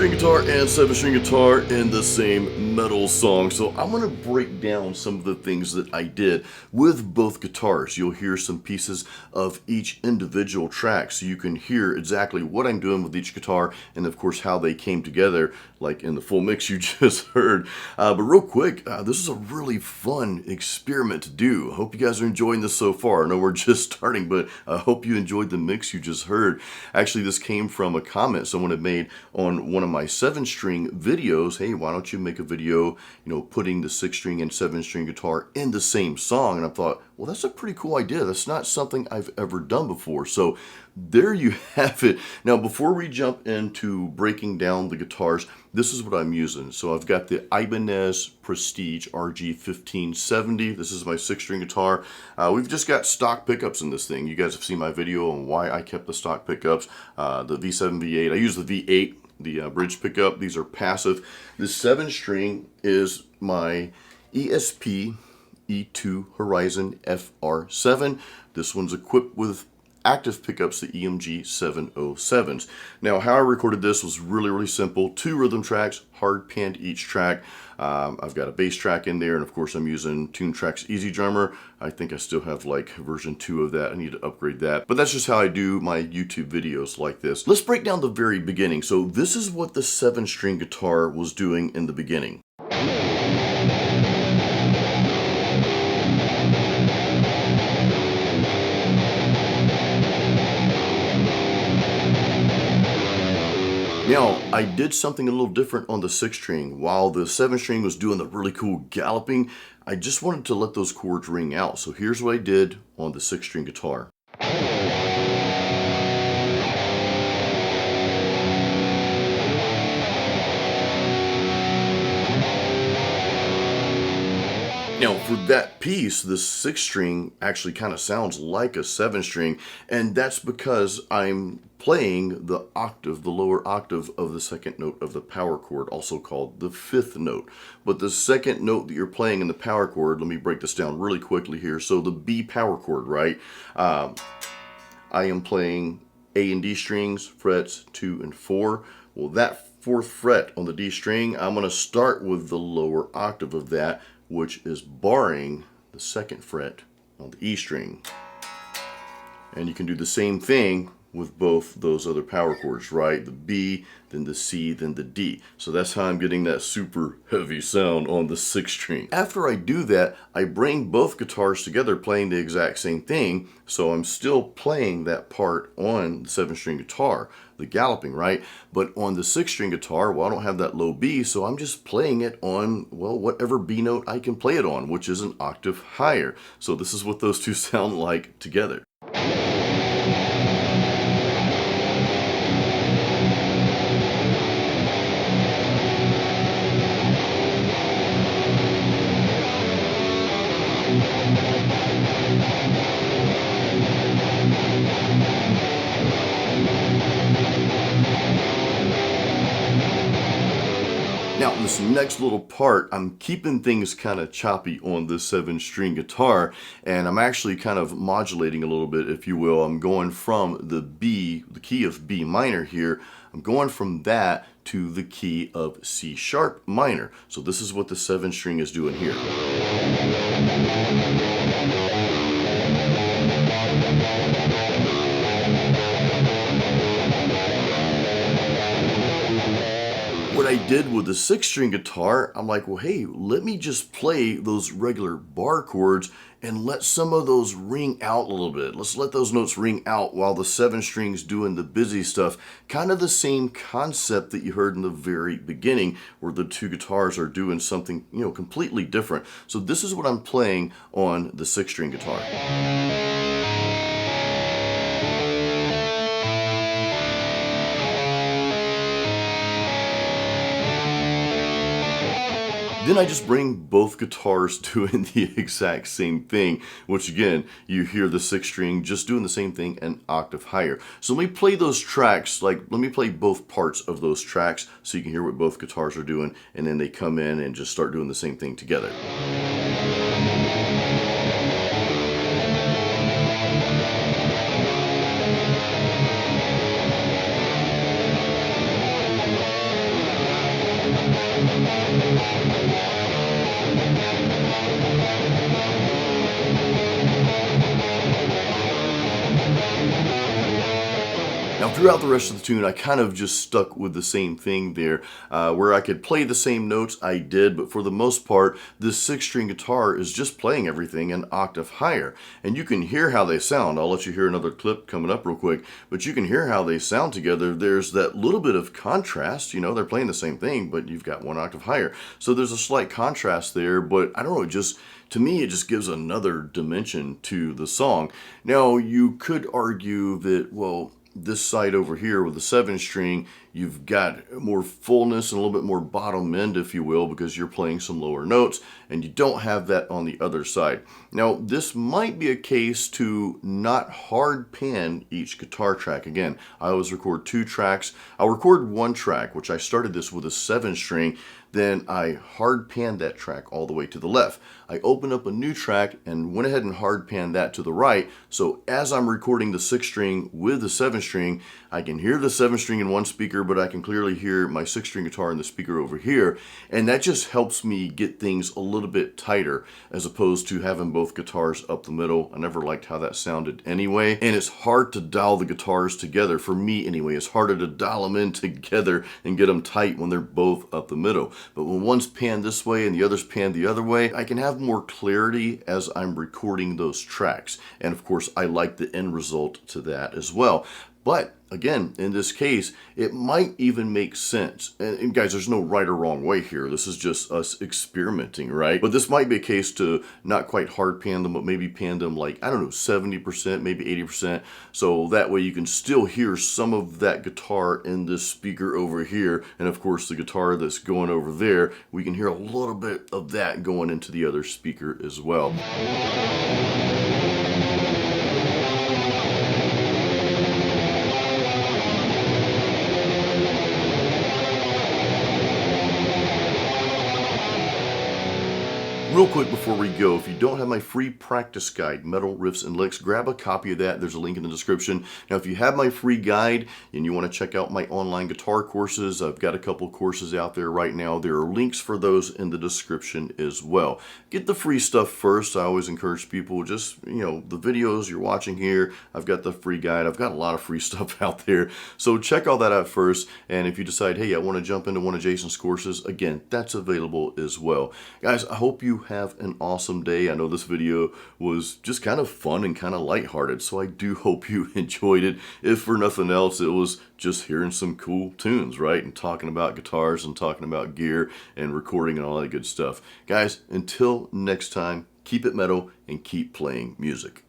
6-string guitar and 7-string guitar in the same metal song. So I'm going to break down some of the things that I did with both guitars. You'll hear some pieces of each individual track so you can hear exactly what I'm doing with each guitar and of course how they came together, like in the full mix you just heard. But real quick, this is a really fun experiment to do. I hope you guys are enjoying this so far. I know we're just starting, but I hope you enjoyed the mix you just heard. Actually, this came from a comment someone had made on one of my 7-string videos. Hey, why don't you make a video, putting the 6-string and 7-string guitar in the same song? And I thought, well, that's a pretty cool idea. That's not something I've ever done before. So there you have it. Now, before we jump into breaking down the guitars, this is what I'm using. So I've got the Ibanez Prestige RG1570. This is my 6-string guitar. We've just got stock pickups in this thing. You guys have seen my video on why I kept the stock pickups. The V7, V8. I use the V8, the bridge pickup. These are passive. The 7-string is my ESP E2 Horizon FR7. This one's equipped with active pickups, the EMG 707s. Now, how I recorded this was really simple. 2 rhythm tracks, hard panned each track. I've got a bass track in there, and of course I'm using TuneTrack's Easy Drummer. I think I still have like version 2 of that. I need to upgrade that. But that's just how I do my YouTube videos like this. Let's break down the very beginning. So this is what the 7-string guitar was doing in the beginning. Now, I did something a little different on the 6-string. While the 7-string was doing the really cool galloping, I just wanted to let those chords ring out. So here's what I did on the 6-string guitar. Now, for that piece, the 6-string actually kind of sounds like a 7-string, and that's because I'm playing the octave, the lower octave of the second note of the power chord, also called the 5th note. But the second note that you're playing in the power chord, let me break this down really quickly here. So the B power chord, right? I am playing A and D strings, frets 2 and 4. Well, that 4th fret on the D string, I'm going to start with the lower octave of that, which is barring the 2nd fret on the E string. And you can do the same thing with both those other power chords, right? The B, then the C, then the D. So that's how I'm getting that super heavy sound on the 6-string. After I do that, I bring both guitars together playing the exact same thing. So I'm still playing that part on the 7-string guitar, the galloping, right? But on the 6-string guitar, well, I don't have that low B, so I'm just playing it on, well, whatever B note I can play it on, which is an octave higher. So this is what those two sound like together. Now, this next little part, I'm keeping things kind of choppy on the 7-string guitar, and I'm actually kind of modulating a little bit, if you will. I'm going from the B, the key of B minor here, I'm going from that to the key of C sharp minor. So this is what the 7-string is doing here. What I did with the 6-string guitar, I'm like, well, hey, let me just play those regular bar chords and let some of those ring out a little bit. Let's let those notes ring out while the 7-string's doing the busy stuff. Kind of the same concept that you heard in the very beginning, where the 2 guitars are doing something, completely different. So this is what I'm playing on the 6-string guitar. Then I just bring both guitars doing the exact same thing, which again, you hear the 6-string just doing the same thing an octave higher. So let me play those tracks, let me play both parts of those tracks so you can hear what both guitars are doing, and then they come in and just start doing the same thing together. Now throughout the rest of the tune, I kind of just stuck with the same thing there. Where I could play the same notes, I did, but for the most part, this 6-string guitar is just playing everything an octave higher. And you can hear how they sound. I'll let you hear another clip coming up real quick, but you can hear how they sound together. There's that little bit of contrast, you know, they're playing the same thing, but you've got 1 octave higher. So there's a slight contrast there, but I don't know, to me, it just gives another dimension to the song. Now, you could argue that, well, this side over here with the 7-string, you've got more fullness and a little bit more bottom end, if you will, because you're playing some lower notes, and you don't have that on the other side. Now, this might be a case to not hard pan each guitar track. Again, I always record 2 tracks. I'll record 1 track, which I started this with a 7-string, then I hard panned that track all the way to the left. I opened up a new track and went ahead and hard panned that to the right. So as I'm recording the 6-string with the 7-string, I can hear the 7-string in one speaker, but I can clearly hear my 6-string guitar in the speaker over here. And that just helps me get things a little bit tighter as opposed to having both guitars up the middle. I never liked how that sounded anyway. And it's hard to dial the guitars together. For me anyway, it's harder to dial them in together and get them tight when they're both up the middle. But when one's panned this way and the other's panned the other way, I can have more clarity as I'm recording those tracks. And of course, I like the end result to that as well. But again, in this case, it might even make sense. And guys, there's no right or wrong way here. This is just us experimenting, right? But this might be a case to not quite hard pan them, but maybe pan them like, I don't know, 70%, maybe 80%. So that way you can still hear some of that guitar in this speaker over here. And of course, the guitar that's going over there, we can hear a little bit of that going into the other speaker as well. Real quick before we go, if you don't have my free practice guide, Metal, Riffs, and Licks, grab a copy of that. There's a link in the description. Now, if you have my free guide and you want to check out my online guitar courses, I've got a couple courses out there right now. There are links for those in the description as well. Get the free stuff first. I always encourage people, just, you know, the videos you're watching here, I've got the free guide. I've got a lot of free stuff out there. So check all that out first. And if you decide, hey, I want to jump into one of Jason's courses, again, that's available as well. Guys, I hope you have an awesome day. I know this video was just kind of fun and kind of lighthearted, so I do hope you enjoyed it. If for nothing else, it was just hearing some cool tunes, right? And talking about guitars and talking about gear and recording and all that good stuff. Guys, until next time, keep it metal and keep playing music.